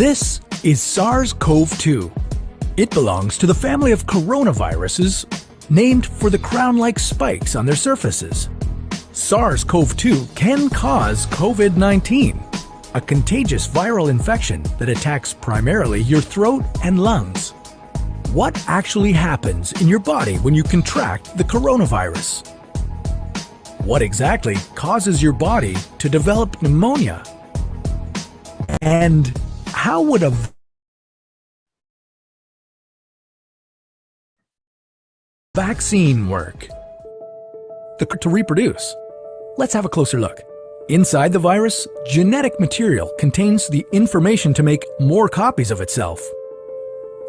This is SARS-CoV-2. It belongs to the family of coronaviruses named for the crown-like spikes on their surfaces. SARS-CoV-2 can cause COVID-19, a contagious viral infection that attacks primarily your throat and lungs. What actually happens in your body when you contract the coronavirus? What exactly causes your body to develop pneumonia? And how would a vaccine work? To reproduce. Let's have a closer look. Inside the virus, genetic material contains the information to make more copies of itself.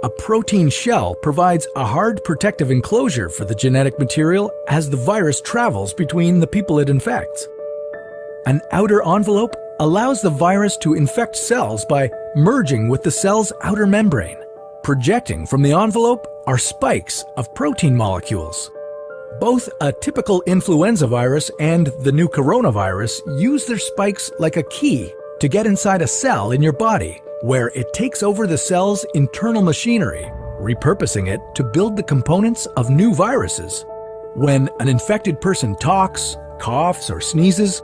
A protein shell provides a hard protective enclosure for the genetic material as the virus travels between the people it infects. An outer envelope allows the virus to infect cells by merging with the cell's outer membrane. Projecting from the envelope are spikes of protein molecules. Both a typical influenza virus and the new coronavirus use their spikes like a key to get inside a cell in your body, where it takes over the cell's internal machinery, repurposing it to build the components of new viruses. When an infected person talks, coughs, or sneezes,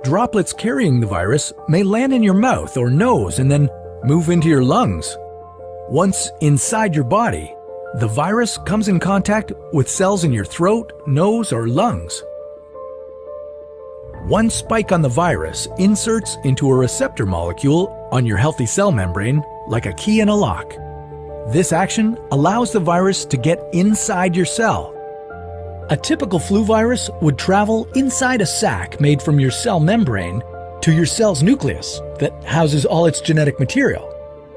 droplets carrying the virus may land in your mouth or nose and then move into your lungs. Once inside your body, the virus comes in contact with cells in your throat, nose, or lungs. One spike on the virus inserts into a receptor molecule on your healthy cell membrane like a key in a lock. This action allows the virus to get inside your cell. A typical flu virus would travel inside a sac made from your cell membrane to your cell's nucleus that houses all its genetic material.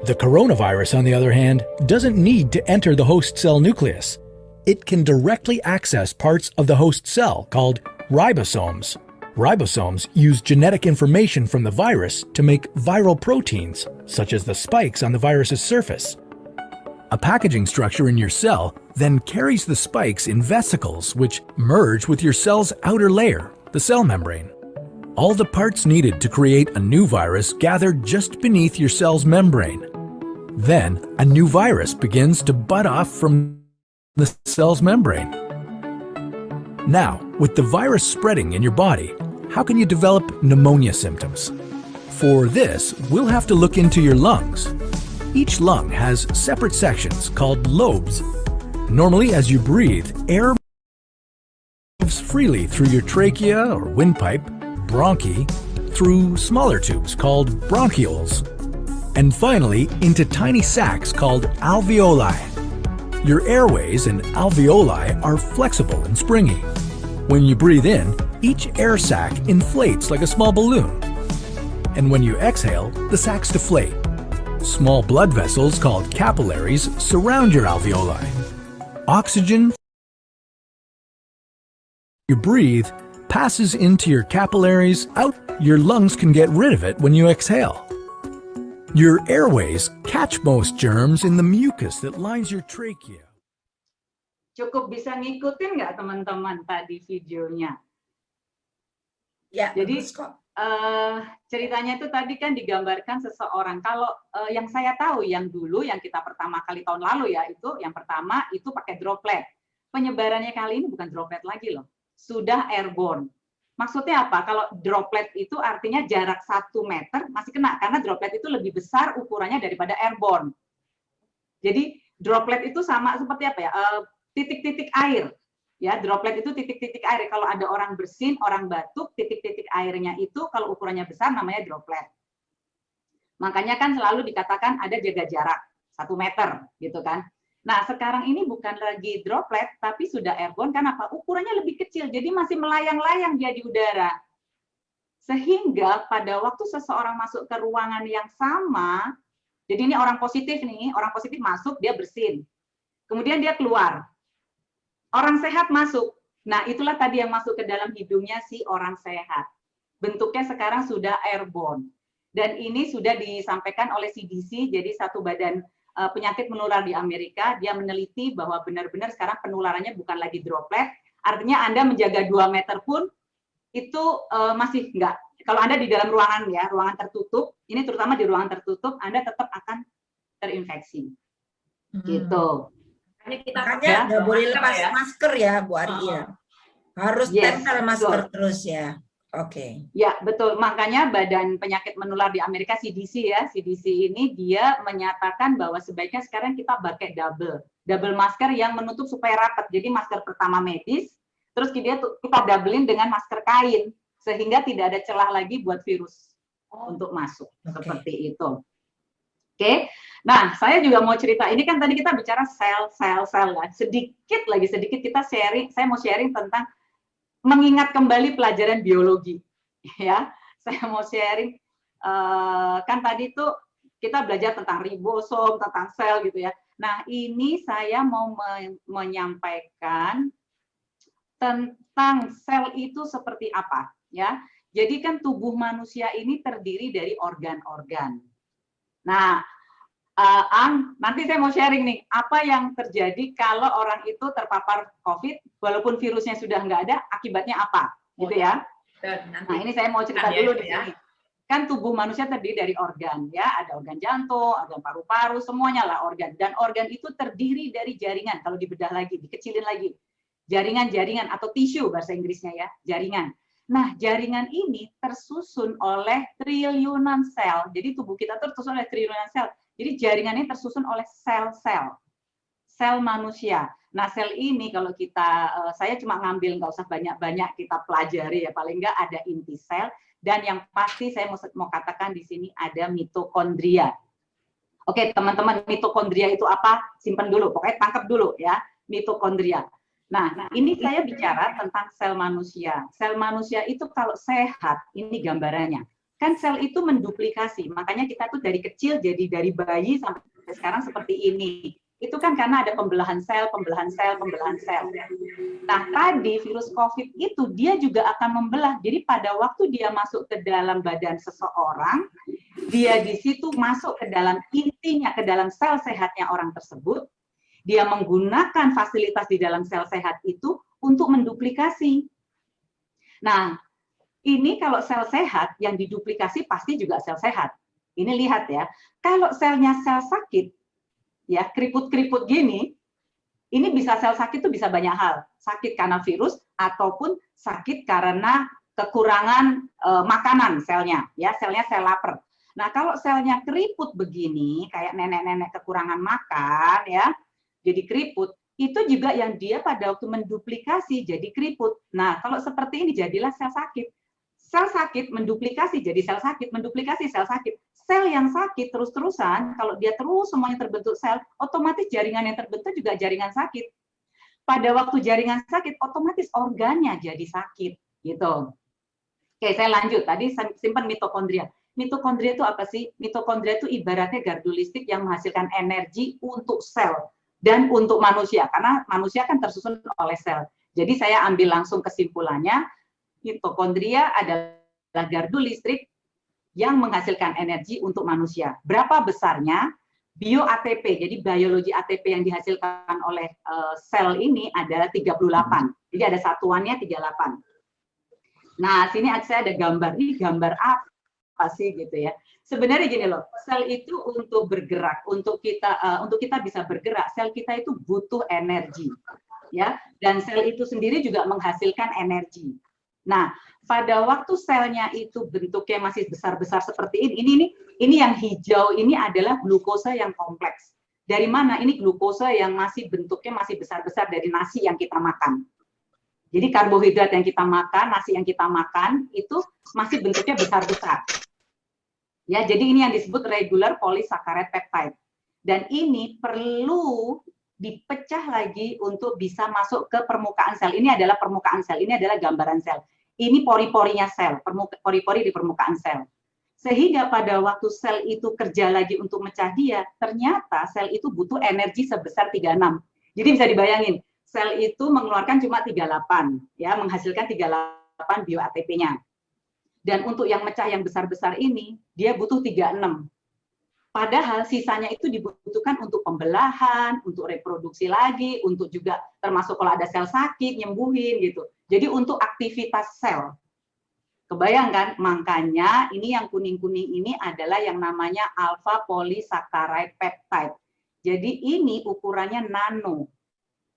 The coronavirus, on the other hand, doesn't need to enter the host cell nucleus. It can directly access parts of the host cell called ribosomes. Ribosomes use genetic information from the virus to make viral proteins, such as the spikes on the virus's surface. A packaging structure in your cell then carries the spikes in vesicles which merge with your cell's outer layer, the cell membrane. All the parts needed to create a new virus gather just beneath your cell's membrane. Then, a new virus begins to bud off from the cell's membrane. Now, with the virus spreading in your body, how can you develop pneumonia symptoms? For this, we'll have to look into your lungs. Each lung has separate sections called lobes. Normally, as you breathe, air moves freely through your trachea or windpipe, bronchi, through smaller tubes called bronchioles, and finally into tiny sacs called alveoli. Your airways and alveoli are flexible and springy. When you breathe in, each air sac inflates like a small balloon. And when you exhale, the sacs deflate. Small blood vessels called capillaries surround your alveoli. Oxygen you breathe passes into your capillaries. Out your lungs can get rid of it when you exhale. Your airways catch most germs in the mucus that lines your trachea. Cukup bisa ngikutin nggak teman-teman tadi videonya? Ya, Jadi bagus kok. ceritanya itu tadi kan digambarkan seseorang. Kalau yang saya tahu yang dulu yang kita pertama kali tahun lalu ya itu yang pertama itu pakai droplet. Penyebarannya kali ini bukan droplet lagi loh, sudah airborne. Maksudnya apa? Kalau droplet itu artinya jarak 1 meter masih kena karena droplet itu lebih besar ukurannya daripada airborne. Jadi droplet itu sama seperti apa ya? Titik-titik air. Ya, droplet itu titik-titik air. Kalau ada orang bersin, orang batuk, titik-titik airnya itu kalau ukurannya besar namanya droplet. Makanya kan selalu dikatakan ada jaga jarak 1 meter, gitu kan. Nah, sekarang ini bukan lagi droplet, tapi sudah airborne. Kenapa? Ukurannya lebih kecil, jadi masih melayang-layang dia di udara. Sehingga pada waktu seseorang masuk ke ruangan yang sama, jadi ini orang positif nih, orang positif masuk, dia bersin. Kemudian dia keluar. Orang sehat masuk. Nah, itulah tadi yang masuk ke dalam hidungnya si orang sehat. Bentuknya sekarang sudah airborne. Dan ini sudah disampaikan oleh CDC, jadi satu badan penyakit menular di Amerika, dia meneliti bahwa benar-benar sekarang penularannya bukan lagi droplet, artinya Anda menjaga 2 meter pun itu masih kalau Anda di dalam ruangan ya, ruangan tertutup, ini terutama di ruangan tertutup, Anda tetap akan terinfeksi. Gitu. Makanya nggak boleh lepas masker ya, Bu Ari ya. Harus Yes, tempel masker betul. terus ya. Oke. Ya, betul. Makanya Badan Penyakit Menular di Amerika, CDC ya, CDC ini dia menyatakan bahwa sebaiknya sekarang kita pakai double masker yang menutup supaya rapat. Jadi masker pertama medis, terus kita doublein dengan masker kain, sehingga tidak ada celah lagi buat virus untuk masuk. Seperti itu. Oke. Nah, saya juga mau cerita, ini kan tadi kita bicara sel lah. Sedikit kita sharing, saya mau sharing tentang mengingat kembali pelajaran biologi. Ya, saya mau sharing, kan tadi tuh kita belajar tentang ribosom, tentang sel gitu ya. Nah, ini saya mau menyampaikan tentang sel itu seperti apa, ya. Jadi kan tubuh manusia ini terdiri dari organ-organ. Nah, nanti saya mau sharing nih, apa yang terjadi kalau orang itu terpapar COVID, walaupun virusnya sudah nggak ada, akibatnya apa, gitu ya. Nah, ini saya mau cerita dulu di sini. Kan tubuh manusia terdiri dari organ, ya, ada organ jantung, organ paru-paru, semuanya lah organ. Dan organ itu terdiri dari jaringan, kalau dibedah lagi, dikecilin lagi. Jaringan-jaringan atau tisu bahasa Inggrisnya ya, jaringan. Nah, jaringan ini tersusun oleh triliunan sel. Jadi tubuh kita tersusun oleh triliunan sel. Jadi jaringannya tersusun oleh sel manusia. Nah, sel ini kalau kita, saya cuma ngambil, nggak usah banyak-banyak kita pelajari ya, paling nggak ada inti sel, dan yang pasti saya mau katakan di sini ada mitokondria. Oke, teman-teman, mitokondria itu apa? Simpan dulu, pokoknya tangkap dulu ya, mitokondria. Nah, ini saya bicara tentang sel manusia. Sel manusia itu kalau sehat, ini gambarannya. Kan sel itu menduplikasi, makanya kita tuh dari kecil, jadi dari bayi sampai sekarang seperti ini. Itu kan karena ada pembelahan sel. Nah, tadi virus COVID itu dia juga akan membelah. Jadi pada waktu dia masuk ke dalam badan seseorang, dia di situ masuk ke dalam intinya, ke dalam sel sehatnya orang tersebut, dia menggunakan fasilitas di dalam sel sehat itu untuk menduplikasi. Nah, ini kalau sel sehat yang diduplikasi pasti juga sel sehat. Ini lihat ya, kalau selnya sel sakit, ya keriput-keriput gini, ini bisa sel sakit itu bisa banyak hal. Sakit karena virus ataupun sakit karena kekurangan makanan selnya, ya selnya sel lapar. Nah, kalau selnya keriput begini, kayak nenek-nenek kekurangan makan, ya, jadi keriput, itu juga yang dia pada waktu menduplikasi jadi keriput. Nah, kalau seperti ini jadilah sel sakit. Sel sakit menduplikasi jadi sel sakit, menduplikasi sel sakit. Sel yang sakit terus-terusan, kalau dia terus semuanya terbentuk sel, otomatis jaringan yang terbentuk juga jaringan sakit. Pada waktu jaringan sakit, otomatis organnya jadi sakit, gitu. Oke, saya lanjut. Tadi simpan mitokondria. Mitokondria itu apa sih? Mitokondria itu ibaratnya gardu listrik yang menghasilkan energi untuk sel dan untuk manusia, karena manusia kan tersusun oleh sel. Jadi saya ambil langsung kesimpulannya, mitokondria adalah gardu listrik yang menghasilkan energi untuk manusia. Berapa besarnya? Bio ATP, jadi biologi ATP yang dihasilkan oleh sel ini adalah 38. Jadi ada satuannya 38. Nah, sini saya ada gambar. Ini gambar apa sih gitu ya? Sebenarnya gini loh, sel itu untuk bergerak, untuk kita bisa bergerak, sel kita itu butuh energi, ya. Dan sel itu sendiri juga menghasilkan energi. Nah, pada waktu selnya itu bentuknya masih besar-besar seperti ini yang hijau ini adalah glukosa yang kompleks. Dari mana? Ini glukosa yang masih bentuknya masih besar-besar dari nasi yang kita makan. Jadi karbohidrat yang kita makan, nasi yang kita makan itu masih bentuknya besar-besar. Ya, jadi ini yang disebut regular polysaccharide peptide. Dan ini perlu dipecah lagi untuk bisa masuk ke permukaan sel. Ini adalah permukaan sel, ini adalah gambaran sel. Ini pori-porinya sel, pori-pori di permukaan sel. Sehingga pada waktu sel itu kerja lagi untuk mecah dia, ternyata sel itu butuh energi sebesar 36. Jadi bisa dibayangin, sel itu mengeluarkan cuma 38, ya, menghasilkan 38 bio ATP-nya. Dan untuk yang mecah yang besar-besar ini, dia butuh 36. Padahal sisanya itu dibutuhkan untuk pembelahan, untuk reproduksi lagi, untuk juga termasuk kalau ada sel sakit, nyembuhin gitu. Jadi untuk aktivitas sel. Kebayang kan? Makanya ini yang kuning-kuning ini adalah yang namanya alpha polysaccharide peptide. Jadi ini ukurannya nano,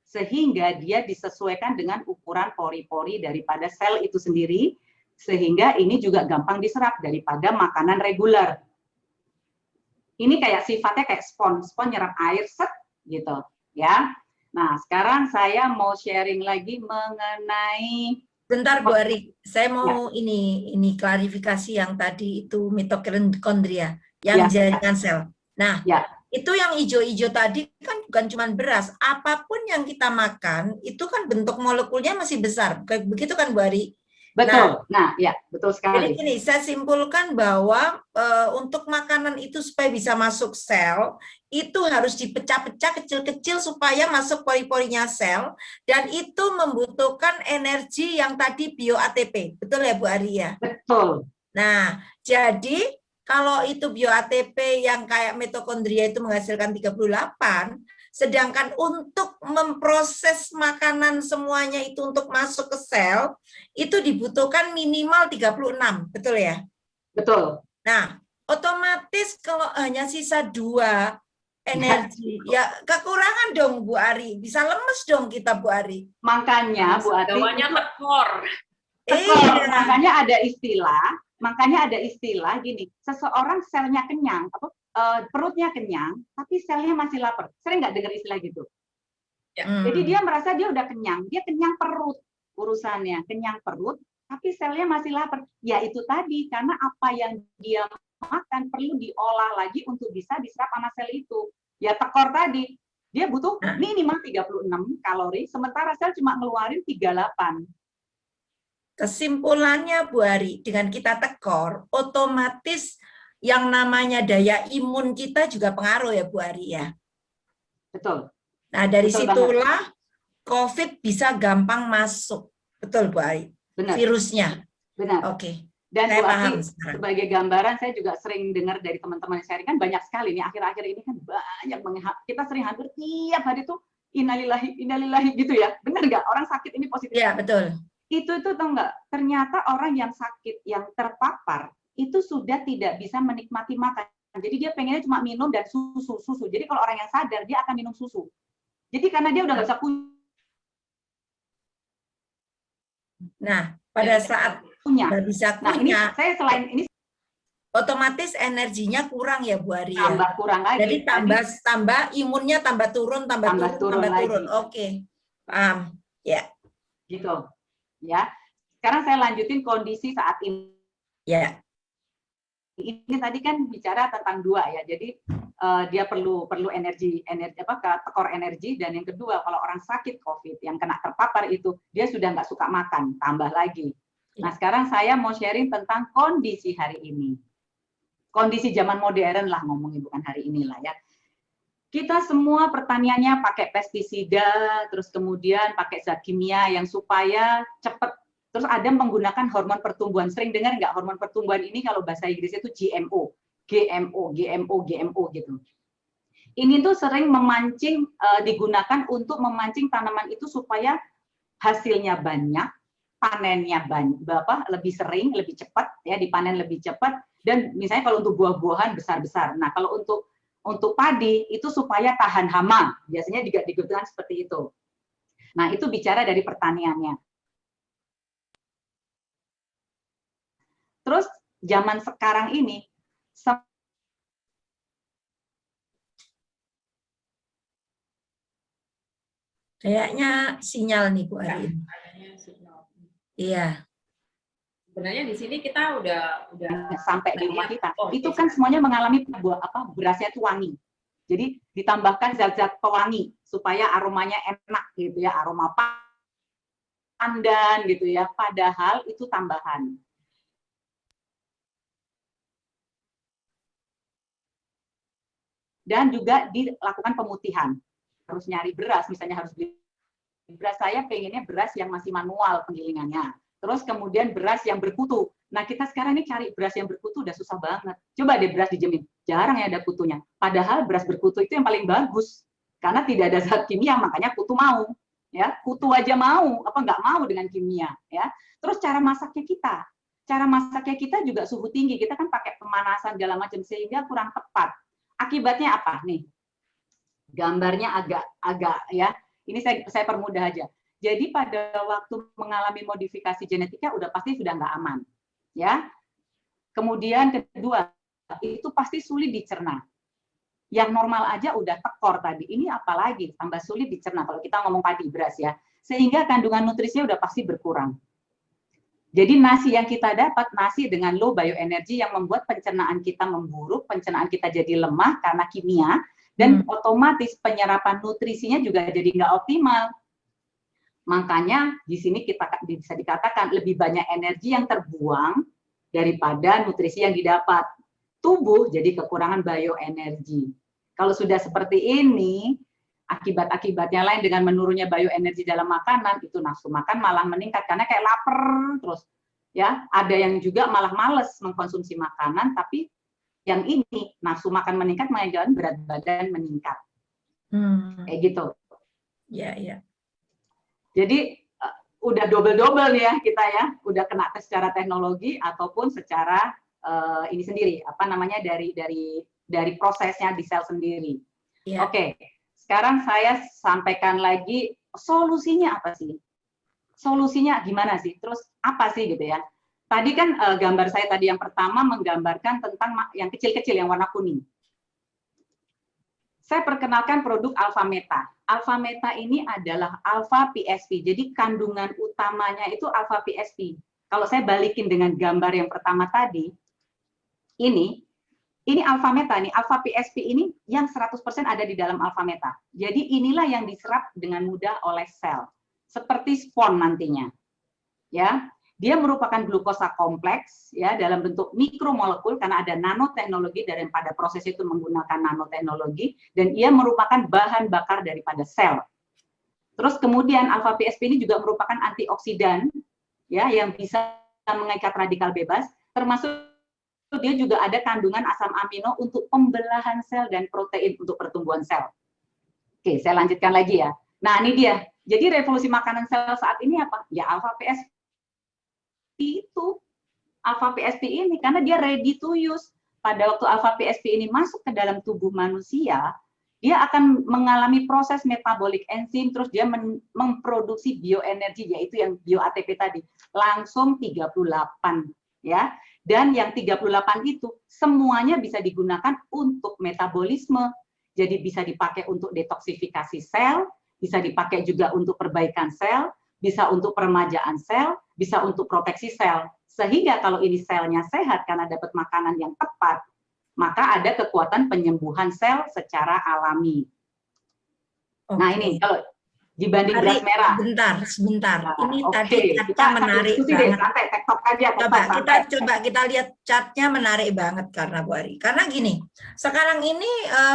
sehingga dia disesuaikan dengan ukuran pori-pori daripada sel itu sendiri, sehingga ini juga gampang diserap daripada makanan reguler. Ini kayak sifatnya kayak spons nyerap air set gitu ya. Nah, sekarang saya mau sharing lagi mengenai. Bentar Bu Ari, saya mau ini klarifikasi yang tadi itu mitokondria yang jaringan sel. Nah, itu yang hijau-hijau tadi kan bukan cuma beras, apapun yang kita makan itu kan bentuk molekulnya masih besar, begitu kan Bu Ari? Betul. Nah, ya betul sekali. Jadi gini, saya simpulkan bahwa untuk makanan itu supaya bisa masuk sel, itu harus dipecah-pecah kecil-kecil supaya masuk pori-porinya sel, dan itu membutuhkan energi yang tadi bio ATP. Betul ya Bu Arya? Betul. Nah, jadi kalau itu bio ATP yang kayak mitokondria itu menghasilkan 38, sedangkan untuk memproses makanan semuanya itu untuk masuk ke sel, itu dibutuhkan minimal 36, betul ya? Betul. Nah, otomatis kalau hanya sisa 2 energi, ya kekurangan dong Bu Ari. Bisa lemes dong kita Bu Ari. Makanya Bu Ari. Bawahnya tekor. Makanya ada istilah gini, seseorang selnya kenyang, perutnya kenyang, tapi selnya masih lapar. Sering nggak dengar istilah gitu? Jadi dia merasa dia udah kenyang, dia kenyang perut urusannya, kenyang perut, tapi selnya masih lapar. Ya itu tadi, karena apa yang dia makan perlu diolah lagi untuk bisa diserap sama sel itu. Ya tekor tadi, dia butuh minimal 36 kalori, sementara sel cuma ngeluarin 38. Kesimpulannya Bu Ari, dengan kita tekor, otomatis yang namanya daya imun kita juga pengaruh ya Bu Ari ya. Betul. Nah dari situlah COVID bisa gampang masuk, betul Bu Ari. Benar. Virusnya. Benar. Oke. Dan saya Bu paham Ari, sebagai gambaran saya juga sering dengar dari teman-teman sharing kan banyak sekali nih akhir-akhir ini kan banyak kita sering hampir tiap hari tuh innalillahi gitu ya. Benar nggak? Orang sakit ini positif. Iya betul. Itu tahu nggak? Ternyata orang yang sakit yang terpapar itu sudah tidak bisa menikmati makan. Jadi dia pengennya cuma minum dan susu. Jadi kalau orang yang sadar dia akan minum susu. Jadi karena dia udah nggak bisa Nah, pada saat nggak bisa kunyah, ini saya selain ini otomatis energinya kurang ya Bu Ari. Tambah kurang lagi. Jadi tambah imunnya tambah turun. Oke. Paham. Ya. Gitu. Ya. Sekarang saya lanjutin kondisi saat ini. Ya. Ini tadi kan bicara tentang 2 ya. Jadi dia perlu energi tekor energi, dan yang kedua kalau orang sakit COVID yang kena terpapar itu dia sudah nggak suka makan, tambah lagi. Nah, sekarang saya mau sharing tentang kondisi hari ini. Kondisi zaman modern lah ngomongin, bukan hari inilah ya. Kita semua pertaniannya pakai pestisida, terus kemudian pakai zat kimia yang supaya cepat. Terus ada menggunakan hormon pertumbuhan. Sering dengar nggak hormon pertumbuhan ini kalau bahasa Inggrisnya itu GMO gitu. Ini tuh sering memancing, digunakan untuk memancing tanaman itu supaya hasilnya banyak, panennya lebih sering, lebih cepat ya, dipanen lebih cepat, dan misalnya kalau untuk buah-buahan besar-besar. Nah, kalau untuk padi itu supaya tahan hama, biasanya juga digunakan seperti itu. Nah, itu bicara dari pertaniannya. Terus zaman sekarang ini kayaknya sinyal nih Bu Ari. Iya. Sebenarnya di sini kita udah sampai di rumah kita. Itu kan semuanya mengalami berasnya itu wangi. Jadi ditambahkan zat-zat pewangi supaya aromanya enak gitu ya, aroma pandan gitu ya. Padahal itu tambahan. Dan juga dilakukan pemutihan. Harus nyari beras, misalnya harus beli beras, saya pengennya beras yang masih manual penggilingannya. Terus kemudian beras yang berkutu. Nah, kita sekarang ini cari beras yang berkutu udah susah banget. Coba deh beras dijamin, jarang ya ada kutunya. Padahal beras berkutu itu yang paling bagus. Karena tidak ada zat kimia, makanya kutu mau. Ya, kutu aja mau, nggak mau dengan kimia. Ya. Terus cara masaknya kita. cara masaknya kita juga suhu tinggi, kita kan pakai pemanasan segala macam sehingga kurang tepat. Akibatnya apa nih? Gambarnya agak ya. Ini saya permudah aja. Jadi pada waktu mengalami modifikasi genetika udah pasti sudah nggak aman, ya. Kemudian kedua, itu pasti sulit dicerna. Yang normal aja udah tekor tadi. Ini apalagi tambah sulit dicerna kalau kita ngomong padi beras ya. Sehingga kandungan nutrisinya udah pasti berkurang. Jadi nasi yang kita dapat, nasi dengan low bioenergy yang membuat pencernaan kita memburuk, pencernaan kita jadi lemah karena kimia, dan otomatis penyerapan nutrisinya juga jadi nggak optimal. Makanya di sini kita bisa dikatakan lebih banyak energi yang terbuang daripada nutrisi yang didapat. Tubuh jadi kekurangan bioenergi. Kalau sudah seperti ini, akibat-akibatnya lain dengan menurunnya bioenergi dalam makanan, itu nafsu makan malah meningkat karena kayak lapar terus. Ya, ada yang juga malah males mengkonsumsi makanan, tapi yang ini nafsu makan meningkat mengakibatkan berat badan meningkat. Kayak gitu. Ya, ya. Jadi udah double-double nih ya kita ya, udah kena tes secara teknologi ataupun secara ini sendiri, apa namanya dari prosesnya di sel sendiri. Ya. Oke, sekarang saya sampaikan lagi solusinya apa sih? Solusinya gimana sih? Terus apa sih gitu ya? Tadi kan gambar saya tadi yang pertama menggambarkan tentang yang kecil-kecil yang warna kuning. Saya perkenalkan produk Alpha Meta. Alpha Meta ini adalah Alpha PSP. Jadi kandungan utamanya itu Alpha PSP. Kalau saya balikin dengan gambar yang pertama tadi, ini Alpha Meta nih, Alpha PSP ini yang 100% ada di dalam Alpha Meta. Jadi inilah yang diserap dengan mudah oleh sel. Seperti spon nantinya. Ya. Dia merupakan glukosa kompleks ya dalam bentuk mikromolekul karena ada nanoteknologi daripada proses itu menggunakan nanoteknologi dan ia merupakan bahan bakar daripada sel. Terus kemudian alfa PSP ini juga merupakan antioksidan ya yang bisa mengikat radikal bebas, termasuk dia juga ada kandungan asam amino untuk pembelahan sel dan protein untuk pertumbuhan sel. Oke, saya lanjutkan lagi ya. Nah, ini dia. Jadi revolusi makanan sel saat ini apa? Ya alfa PSP itu alpha PSP ini karena dia ready to use. Pada waktu alpha PSP ini masuk ke dalam tubuh manusia, dia akan mengalami proses metabolik enzim, terus dia memproduksi bioenergi yaitu yang bio ATP tadi langsung 38 ya. Dan yang 38 itu semuanya bisa digunakan untuk metabolisme. Jadi bisa dipakai untuk detoksifikasi sel, bisa dipakai juga untuk perbaikan sel, bisa untuk peremajaan sel, bisa untuk proteksi sel. Sehingga kalau ini selnya sehat karena dapat makanan yang tepat, maka ada kekuatan penyembuhan sel secara alami. Okay. Nah ini kalau dibanding beras merah. Sebentar. Nah, ini okay. tadi chartnya menarik banget. Santai, tektok aja. Coba kita lihat chartnya menarik banget karena Bu Ari. Karena gini, sekarang ini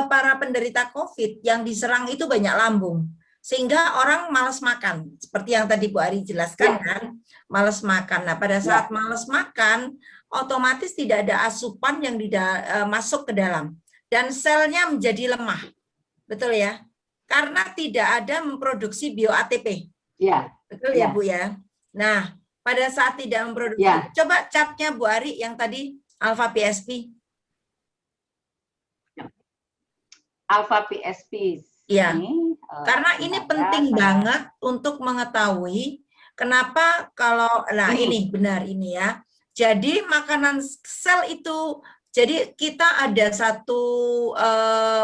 para penderita COVID yang diserang itu banyak lambung. Sehingga orang malas makan, seperti yang tadi Bu Ari jelaskan kan, malas makan. Nah, pada saat malas makan, otomatis tidak ada asupan yang masuk ke dalam, dan selnya menjadi lemah, betul ya? Karena tidak ada memproduksi bio ATP. Iya. Betul ya Bu ya. Nah, pada saat tidak memproduksi, coba chartnya Bu Ari yang tadi alpha PSP. Alpha PSP. Iya. Karena ini penting banget untuk mengetahui kenapa kalau ini benar ini ya. Jadi makanan sel itu, jadi kita ada satu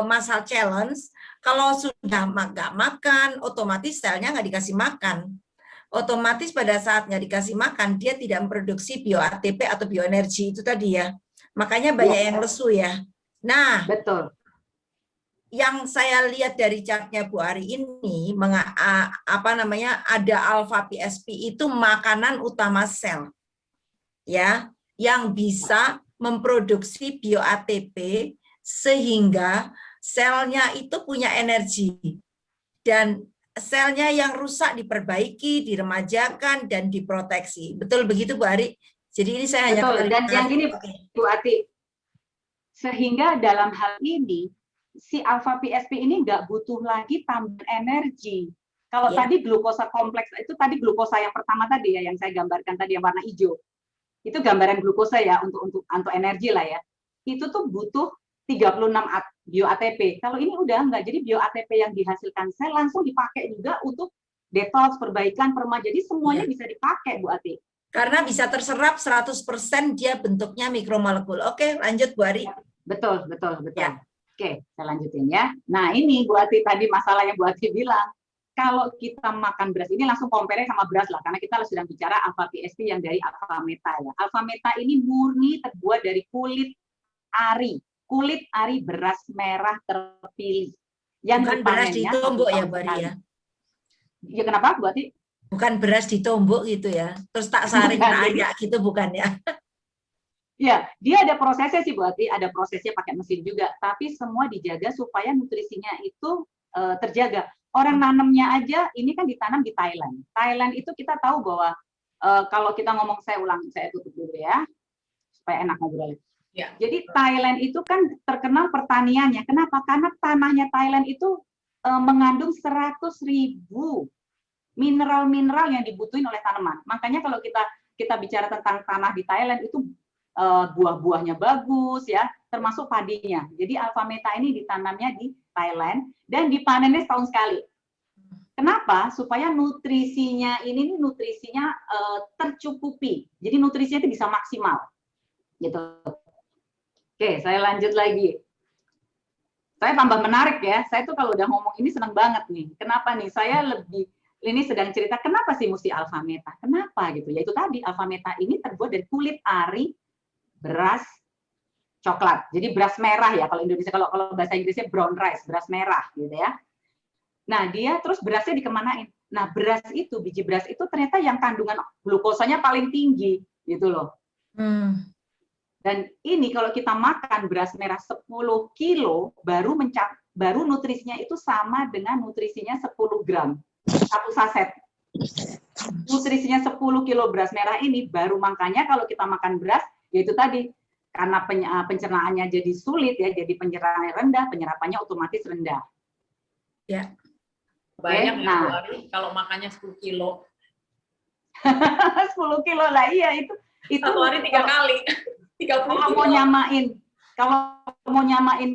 muscle challenge. Kalau sudah nggak makan, otomatis selnya nggak dikasih makan. Otomatis pada saat nggak dikasih makan, dia tidak memproduksi bio ATP atau bioenergi itu tadi ya. Makanya banyak yang lesu ya. Nah, betul. Yang saya lihat dari chartnya Bu Ari ini, ada alpha PSP itu makanan utama sel, ya, yang bisa memproduksi bio ATP sehingga selnya itu punya energi dan selnya yang rusak diperbaiki, diremajakan dan diproteksi. Betul begitu Bu Ari? Jadi ini saya hanya dan yang ini Bu Ati, sehingga dalam hal ini si alpha PSP ini nggak butuh lagi tambahan energi. Kalau tadi glukosa kompleks itu tadi glukosa yang pertama tadi ya yang saya gambarkan tadi yang warna hijau. itu gambaran glukosa ya untuk energi lah ya. Itu tuh butuh 36 bio ATP. Kalau ini udah enggak, jadi bio ATP yang dihasilkan sel langsung dipakai juga untuk detox, perbaikan, jadi semuanya bisa dipakai Bu Ati. Karena bisa terserap 100% dia bentuknya mikromolekul. Oke, lanjut Bu Ari. Betul. Ya. Oke, saya lanjutin ya. Nah, ini Bu Ati tadi masalah yang Bu Ati bilang. Kalau kita makan beras ini langsung compare sama beras lah, karena kita sedang bicara alpha PSP yang dari alpha meta ya. Alpha meta ini murni terbuat dari kulit ari beras merah terpilih. Yang bukan beras ditumbuk ya Bu Ari ya? Ya kenapa Bu Ati? Bukan beras ditumbuk gitu ya, terus tak saring ayak gitu bukan ya? Ya, dia ada prosesnya sih Bu Ati, ada prosesnya pakai mesin juga, tapi semua dijaga supaya nutrisinya itu terjaga. Orang nanamnya aja, ini kan ditanam di Thailand. Thailand itu kita tahu bahwa kalau kita ngomong, saya tutup dulu ya, supaya enak ngobrolnya. Ya. Jadi Thailand itu kan terkenal pertaniannya. Kenapa? Karena tanahnya Thailand itu mengandung 100.000 mineral-mineral yang dibutuhin oleh tanaman. Makanya kalau kita bicara tentang tanah di Thailand itu buah-buahnya bagus ya, termasuk padinya. Jadi alpha meta ini ditanamnya di Thailand dan dipanennya setahun sekali. Kenapa? Supaya nutrisinya tercukupi. Jadi nutrisinya itu bisa maksimal. Gitu. Oke, saya lanjut lagi. Saya tambah menarik ya. Saya tuh kalau udah ngomong ini senang banget nih. Kenapa nih? Ini sedang cerita kenapa sih mesti alpha meta? Kenapa gitu? Ya itu tadi alpha meta ini terbuat dari kulit ari beras coklat. Jadi beras merah ya kalau Indonesia, kalau bahasa Inggrisnya brown rice, beras merah gitu ya. Nah, dia terus berasnya dikemanain? Nah, biji beras itu ternyata yang kandungan glukosanya paling tinggi gitu loh. Dan ini kalau kita makan beras merah 10 kilo baru nutrisinya itu sama dengan nutrisinya 10 gram. Satu saset. Nutrisinya 10 kilo beras merah ini baru, makanya kalau kita makan beras, yaitu tadi, karena pencernaannya jadi sulit ya, jadi pencernaan rendah, penyerapannya otomatis rendah. Ya. Banyak ya, kalau makannya 10 kilo. 10 kilo lah, iya itu. Satu hari 3 kali. 30 kalau mau nyamain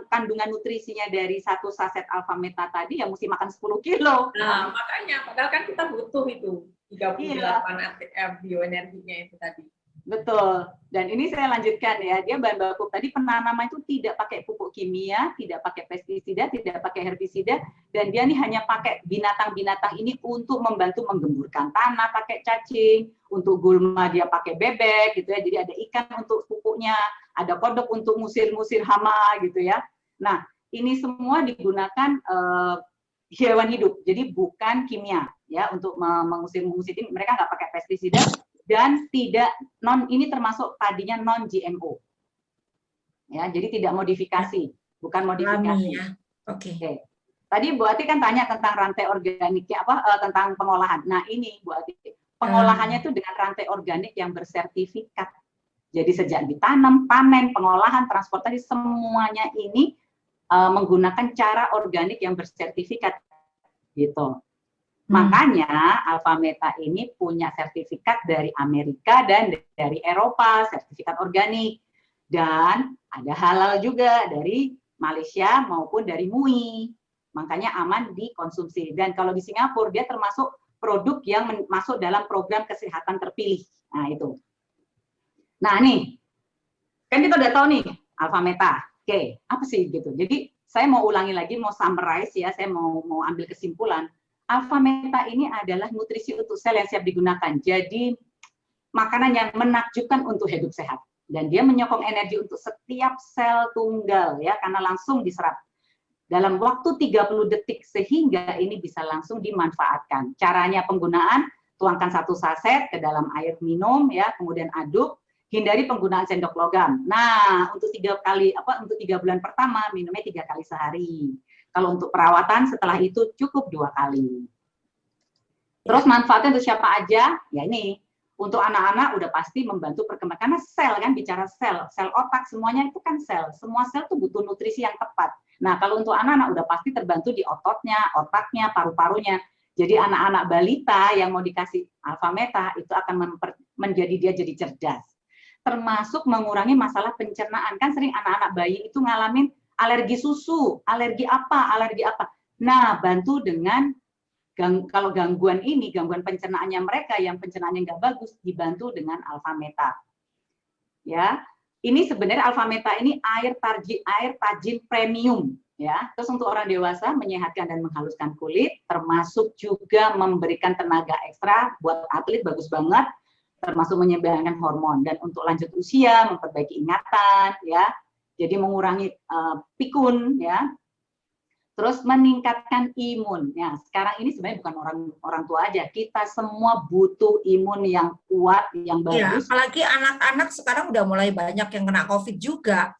kandungan nutrisinya dari satu saset alpha meta tadi, ya mesti makan 10 kilo. Nah, makanya, padahal kan kita butuh itu 38 bioenerginya itu tadi. Betul. Dan ini saya lanjutkan ya, dia bahan baku tadi penanaman itu tidak pakai pupuk kimia, tidak pakai pestisida, tidak pakai herbisida, dan dia nih hanya pakai binatang-binatang ini untuk membantu menggemburkan tanah, pakai cacing, untuk gulma dia pakai bebek gitu ya, jadi ada ikan untuk pupuknya, ada kodok untuk ngusir-ngusir hama gitu ya. Nah, ini semua digunakan hewan hidup, jadi bukan kimia ya, untuk mengusir-ngusir ini mereka nggak pakai pestisida. Dan ini termasuk padinya non GMO, ya, jadi tidak modifikasi, bukan modifikasi. Ya. Oke. Tadi Bu Ati kan tanya tentang rantai organiknya tentang pengolahan. Nah ini Bu Ati, pengolahannya itu dengan rantai organik yang bersertifikat. Jadi sejak ditanam, panen, pengolahan, transportasi semuanya ini menggunakan cara organik yang bersertifikat, gitu. Makanya alpha meta ini punya sertifikat dari Amerika dan dari Eropa, sertifikat organik. Dan ada halal juga dari Malaysia maupun dari MUI. Makanya aman dikonsumsi. Dan kalau di Singapura dia termasuk produk yang masuk dalam program kesehatan terpilih. Nah, itu. Nah, nih. Kan kita udah tahu nih alpha meta. Oke, apa sih gitu. Jadi saya mau ulangi lagi, mau summarize ya, saya mau ambil kesimpulan. Alpha meta ini adalah nutrisi untuk sel yang siap digunakan. Jadi makanan yang menakjubkan untuk hidup sehat. Dan dia menyokong energi untuk setiap sel tunggal ya, karena langsung diserap dalam waktu 30 detik sehingga ini bisa langsung dimanfaatkan. Caranya penggunaan, tuangkan 1 saset ke dalam air minum ya, kemudian aduk, hindari penggunaan sendok logam. Nah, untuk 3 bulan pertama minumnya 3 kali sehari. Kalau untuk perawatan setelah itu cukup 2 kali. Terus manfaatnya untuk siapa aja? Ya ini, untuk anak-anak udah pasti membantu perkembangan. Karena sel kan, bicara sel otak semuanya itu kan sel. Semua sel tuh butuh nutrisi yang tepat. Nah kalau untuk anak-anak udah pasti terbantu di ototnya, otaknya, paru-parunya. Jadi anak-anak balita yang mau dikasih alpha meta itu akan menjadi dia jadi cerdas. Termasuk mengurangi masalah pencernaan. Kan sering anak-anak bayi itu ngalamin alergi susu, alergi apa. Nah, bantu dengan kalau gangguan ini, gangguan pencernaannya mereka yang pencernaannya nggak bagus, dibantu dengan Alpha Meta. Ya, ini sebenarnya Alpha Meta ini air tajin premium. Ya, terus untuk orang dewasa menyehatkan dan menghaluskan kulit, termasuk juga memberikan tenaga ekstra buat atlet, bagus banget, termasuk menyeimbangkan hormon, dan untuk lanjut usia memperbaiki ingatan, ya, jadi mengurangi pikun, ya, terus meningkatkan imun. Ya, sekarang ini sebenarnya bukan orang tua aja, kita semua butuh imun yang kuat, yang bagus. Ya, apalagi anak-anak sekarang udah mulai banyak yang kena COVID juga.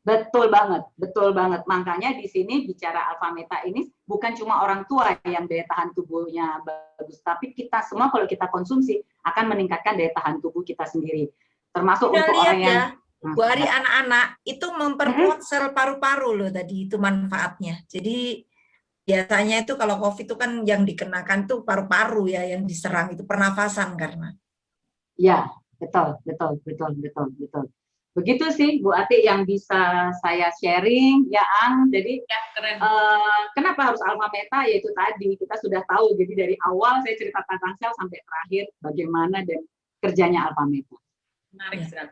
Betul banget, betul banget. Makanya di sini bicara Alpha Meta ini bukan cuma orang tua yang daya tahan tubuhnya bagus, tapi kita semua kalau kita konsumsi akan meningkatkan daya tahan tubuh kita sendiri. Termasuk Udah untuk lihat orang yang Bu Ari, anak-anak itu memperkuat sel paru-paru loh tadi itu manfaatnya. Jadi biasanya itu kalau COVID itu kan yang dikenakan tuh paru-paru ya, yang diserang itu pernafasan karena. Ya, betul. Begitu sih Bu Ati yang bisa saya sharing, ya Ang. Jadi Ya, keren. kenapa harus Alpha Meta? Yaitu tadi kita sudah tahu. Jadi dari awal saya cerita tentang sel sampai terakhir bagaimana dan kerjanya Alpha Meta. Menarik sekali.